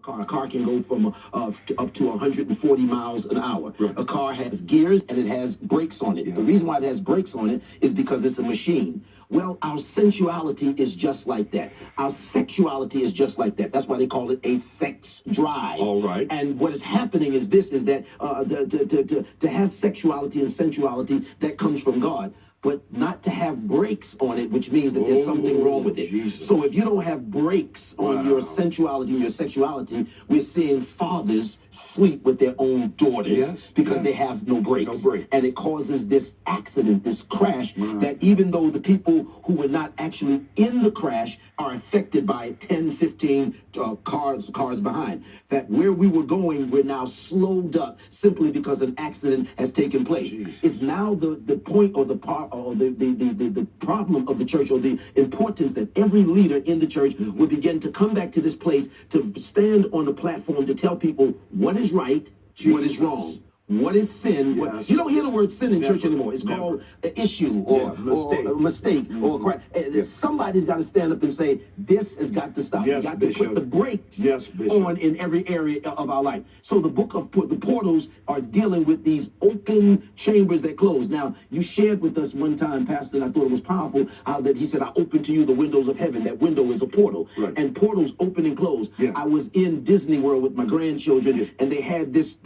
A car can go from up to 140 miles an hour. Right. A car has gears and it has brakes on it. Yeah. The reason why it has brakes on it is because it's a machine. Well, our sensuality is just like that. Our sexuality is just like that. That's why they call it a sex drive. All right. And what is happening is this: is that to have sexuality and sensuality that comes from God, but not to have brakes on it, which means that there's something wrong with it. Jesus. So if you don't have brakes on your sensuality and your sexuality, we're seeing fathers sleep with their own daughters because they have no brakes. And it causes this accident, this crash, that even though the people who were not actually in the crash are affected by 10, 15 cars behind. That where we were going, we're now slowed up simply because an accident has taken place. It's now the point or the part or the problem of the church, or the importance that every leader in the church will begin to come back to this place to stand on the platform to tell people what is right, what is wrong. What is sin? You don't hear the word sin in church anymore. It's called an issue or a mistake or a crime. Somebody's got to stand up and say, this has got to stop. You got to put the brakes on in every area of our life. So the book of the portals are dealing with these open chambers that close. Now, you shared with us one time, Pastor, and I thought it was powerful, how that he said, I open to you the windows of heaven. That window is a portal. And portals open and close. I was in Disney World with my grandchildren, and they had this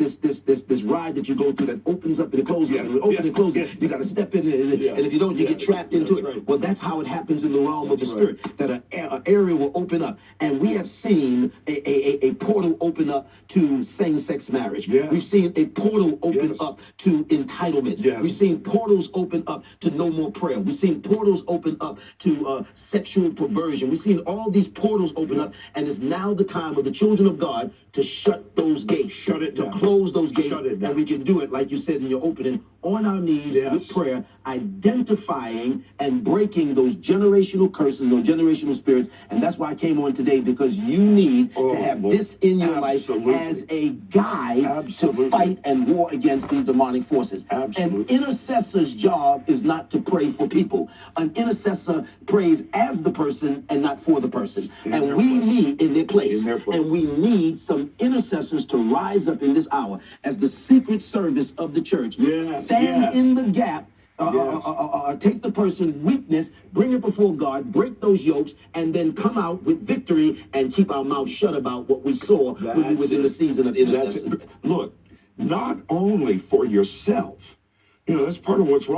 ride that you go through that opens up and it closes up, and it opens and closes. You got to step in, and if you don't, you get trapped into it. Well, that's how it happens in the realm of the spirit, that an area will open up. And we have seen a portal open up to same-sex marriage. We've seen a portal open up to entitlement. We've seen portals open up to no more prayer. We've seen portals open up to sexual perversion. We've seen all these portals open up, and it's now the time of the children of God to shut those gates, to close those gates, and we can do it, like you said in your opening, on our knees with prayer, identifying and breaking those generational curses, those generational spirits. And that's why I came on today, because you need to have this in your life as a guide to fight and war against these demonic forces. An intercessor's job is not to pray for people. An intercessor prays as the person and not for the person. And we need in their place. And we need some intercessors to rise up in this hour as the secret service of the church. Stand in the gap. Take the person's weakness, bring it before God, break those yokes, and then come out with victory and keep our mouth shut about what we saw when we was in the season of intercession. Look, not only for yourself, that's part of what's wrong.